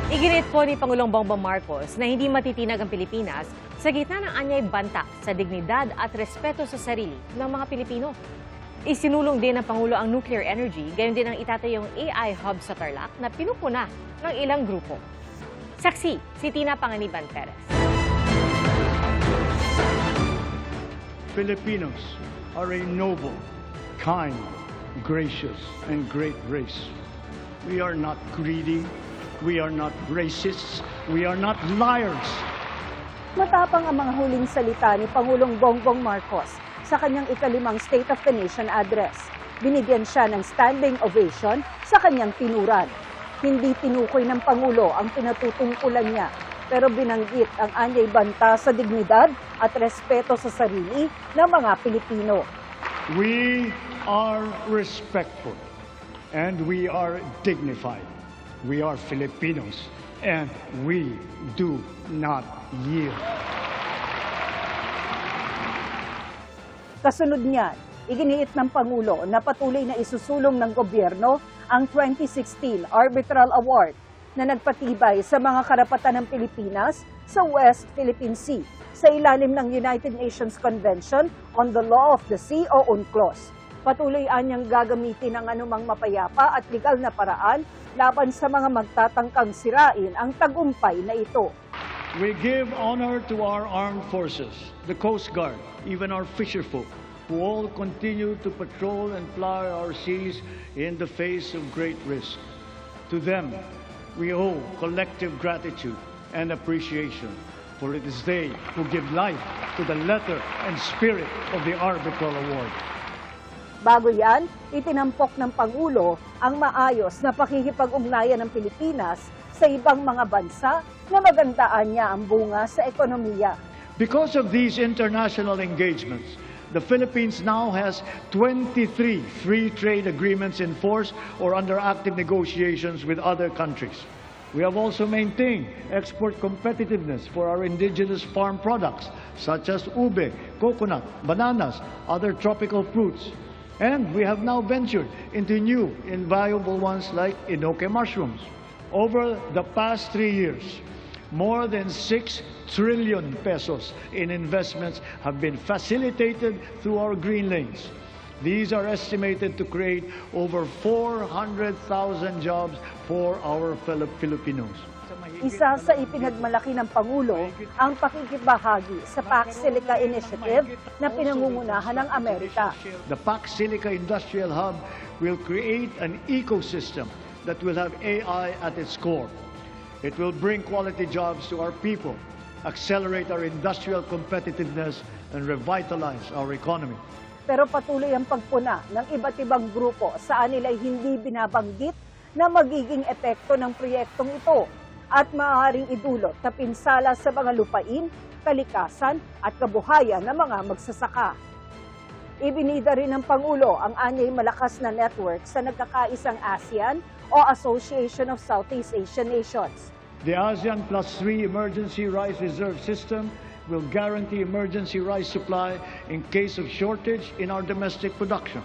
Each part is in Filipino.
Iginit po ni Pangulong Bongbong Marcos na hindi matitinag ang Pilipinas sa gitna ng anyay banta sa dignidad at respeto sa sarili ng mga Pilipino. Isinulong din ng Pangulo ang nuclear energy, gayon din ang itatayong AI hub sa Tarlac na pinupuna ng ilang grupo. Saksi, si Tina Panganiban Perez. Filipinos are a noble, kind, gracious, and great race. We are not greedy. We are not racists. We are not liars. Matapang ang mga huling salita ni Pangulong Bongbong Marcos sa kanyang ikalimang State of the Nation address. Binigyan siya ng standing ovation sa kanyang tinuran. Hindi tinukoy ng Pangulo ang pinatutungkulan niya, pero binanggit ang anyay banta sa dignidad at respeto sa sarili ng mga Pilipino. We are respectful and we are dignified. We are Filipinos and we do not yield. Kasunod niyan, iginiit ng Pangulo na patuloy na isusulong ng gobyerno ang 2016 Arbitral Award na nagpatibay sa mga karapatan ng Pilipinas sa West Philippine Sea sa ilalim ng United Nations Convention on the Law of the Sea o UNCLOS. Patuloy anyang gagamitin ang anumang mapayapa at legal na paraan laban sa mga magtatangkang sirain ang tagumpay na ito. We give honor to our armed forces, the Coast Guard, even our fisherfolk, who all continue to patrol and ply our seas in the face of great risk. To them, we owe collective gratitude and appreciation, for it is they who give life to the letter and spirit of the Arbitral Award. Bago yan, itinampok ng Pangulo ang maayos na pakikipag-ugnayan ng Pilipinas sa ibang mga bansa na magandaan niya ang bunga sa ekonomiya. Because of these international engagements, the Philippines now has 23 free trade agreements in force or under active negotiations with other countries. We have also maintained export competitiveness for our indigenous farm products such as ube, coconut, bananas, other tropical fruits. And we have now ventured into new invaluable ones like enoque mushrooms. Over the past 3 years, more than 6 trillion pesos in investments have been facilitated through our green lanes. These are estimated to create over 400,000 jobs for our fellow Filipinos. Isa sa ipinagmalaki ng Pangulo ang pakikibahagi sa Pax Silica Initiative na pinangungunahan ng Amerika. The Pax Silica Industrial Hub will create an ecosystem that will have AI at its core. It will bring quality jobs to our people, accelerate our industrial competitiveness, and revitalize our economy. Pero patuloy ang pagpuna ng iba't ibang grupo saan nila'y hindi binabanggit na magiging epekto ng proyektong ito at maaaring idulot na pinsala sa mga lupain, kalikasan at kabuhayan ng mga magsasaka. Ibinida rin ng Pangulo ang anyay malakas na network sa nagkakaisang ASEAN o Association of Southeast Asian Nations. The ASEAN Plus 3 Emergency Rice Reserve System will guarantee emergency rice supply in case of shortage in our domestic production.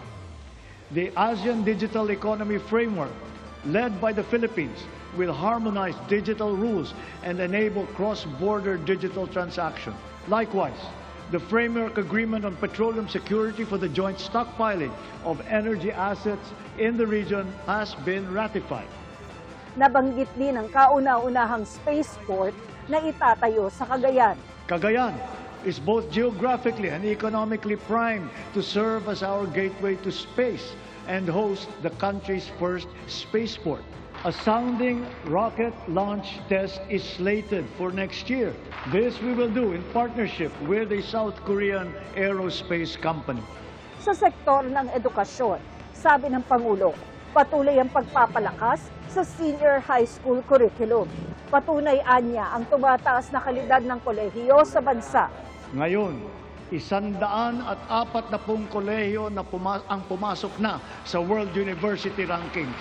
The ASEAN Digital Economy Framework, led by the Philippines, will harmonize digital rules and enable cross-border digital transaction. Likewise, the Framework Agreement on Petroleum Security for the joint stockpiling of energy assets in the region has been ratified. Nabanggit din ang kauna-unahang spaceport na itatayo sa Cagayan. Cagayan is both geographically and economically primed to serve as our gateway to space and host the country's first spaceport. A sounding rocket launch test is slated for next year. This we will do in partnership with a South Korean aerospace company. Sa sektor ng edukasyon, sabi ng Pangulo, patuloy ang pagpapalakas sa senior high school curriculum. Patunay anya ang tumataas na kalidad ng kolehiyo sa bansa. Ngayon, 140 kolehiyo na ang pumasok na sa World University Rankings.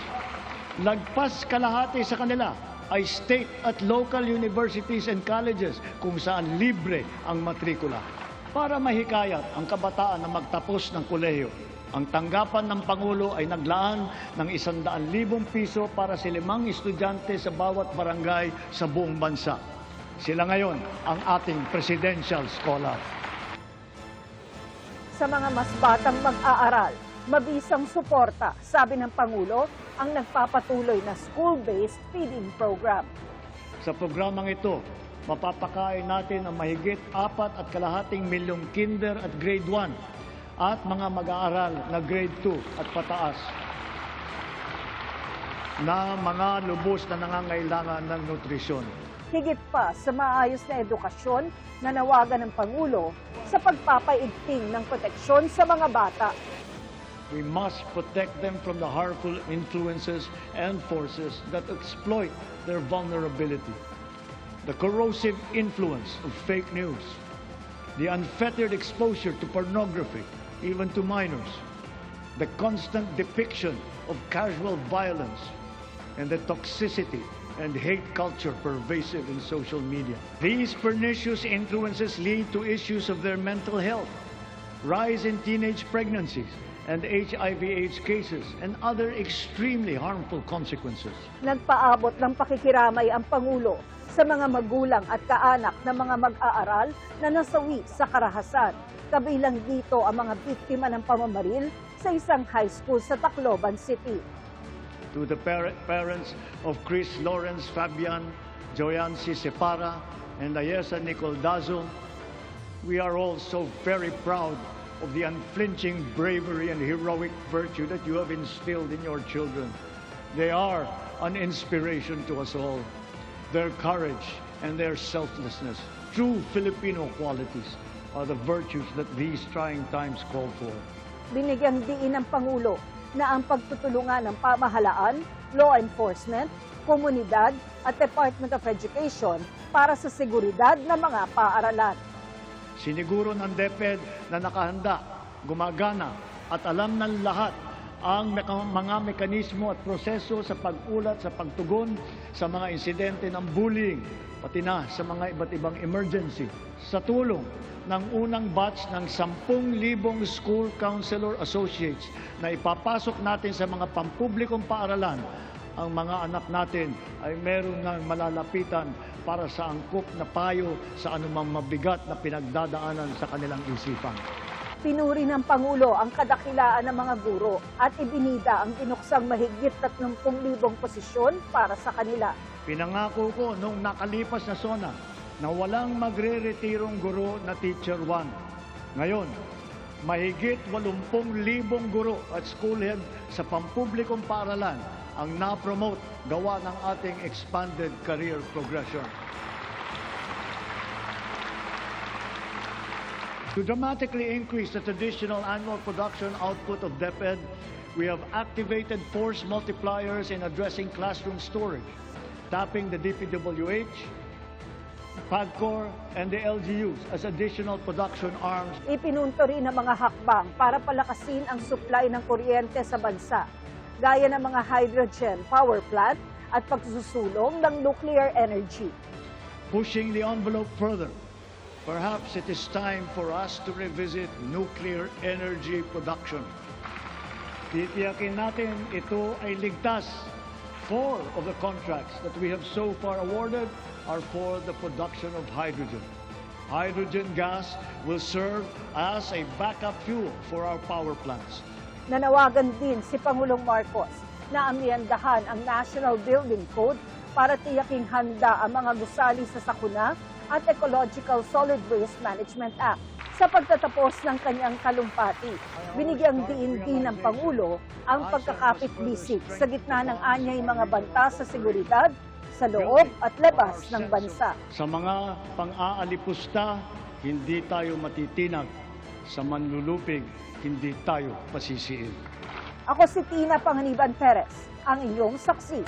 Lagpas kalahati sa kanila ay state at local universities and colleges kung saan libre ang matrikula para mahikayat ang kabataan na magtapos ng kolehiyo. Ang tanggapan ng Pangulo ay naglaan ng 100,000 piso para sa 5 estudyante sa bawat barangay sa buong bansa. Sila ngayon ang ating presidential scholar. Sa mga mas batang mag-aaral, mabisang suporta, sabi ng Pangulo, ang nagpapatuloy na school-based feeding program. Sa programang ito, mapapakain natin ang mahigit 4.5 milyong kinder at grade 1 at mga mag-aaral na grade 2 at pataas na mga lubos na nangangailangan ng nutrisyon. Higit pa sa maayos na edukasyon na nawagan ng Pangulo sa pagpapaigting ng proteksyon sa mga bata. We must protect them from the harmful influences and forces that exploit their vulnerability. The corrosive influence of fake news, the unfettered exposure to pornography, even to minors, the constant depiction of casual violence, and the toxicity and hate culture pervasive in social media. These pernicious influences lead to issues of their mental health, rise in teenage pregnancies, and HIV/AIDS cases, and other extremely harmful consequences. Nagpaabot ng pakikiramay ang Pangulo sa mga magulang at kaanak ng mga mag-aaral na nasawi sa karahasan. Kabilang dito ang mga biktima ng pamamaril sa isang high school sa Tacloban City. To the parents of Chris Lawrence Fabian, Joyancy Separa, and Ayesa Nicole Dazo, we are all so very proud of the unflinching bravery and heroic virtue that you have instilled in your children. They are an inspiration to us all. Their courage and their selflessness, true Filipino qualities, are the virtues that these trying times call for. Binigyang diin ng Pangulo na ang pagtutulungan ng pamahalaan, law enforcement, komunidad at Department of Education para sa seguridad ng mga paaralan. Siniguro ng DepEd na nakahanda, gumagana at alam ng lahat ang mga mekanismo at proseso sa pag-ulat, sa pagtugon sa mga insidente ng bullying, pati na sa mga iba't ibang emergency. Sa tulong ng unang batch ng 10,000 school counselor associates na ipapasok natin sa mga pampublikong paaralan, ang mga anak natin ay meron ng malalapitan para sa angkop na payo sa anumang mabigat na pinagdadaanan sa kanilang isipan. Pinuri ng Pangulo ang kadakilaan ng mga guro at ibinida ang binuksang mahigit 30,000 posisyon para sa kanila. Pinangako ko nung nakalipas na SONA na walang magre-retirong guro na Teacher 1. Ngayon, mahigit 80,000 guro at school head sa pampublikong paaralan ang na-promote gawa ng ating expanded career progression. To dramatically increase the traditional annual production output of DepEd, we have activated force multipliers in addressing classroom storage, tapping the DPWH, PAGCOR, and the LGUs as additional production arms. Ipinunto rin ang mga hakbang para palakasin ang supply ng kuryente sa bansa, gaya ng mga hydrogen power plant at pagsusulong ng nuclear energy. Pushing the envelope further, perhaps it is time for us to revisit nuclear energy production. Titiyakin natin ito ay ligtas. 4 of the contracts that we have so far awarded are for the production of hydrogen. Hydrogen gas will serve as a backup fuel for our power plants. Nanawagan din si Pangulong Marcos na amyendahan ang National Building Code para tiyaking handa ang mga gusali sa sakuna at Ecological Solid Waste Management Act. Sa pagtatapos ng kanyang talumpati, binigyang diin din ng Pangulo ang pagkakapit-bisik sa gitna ng anyay mga banta sa seguridad sa loob at labas ng bansa. Sa mga pang-aalipusta, hindi tayo matitinag. Sa manlulupig, hindi tayo pasisiil. Ako si Tina Panganiban Perez, ang inyong saksi.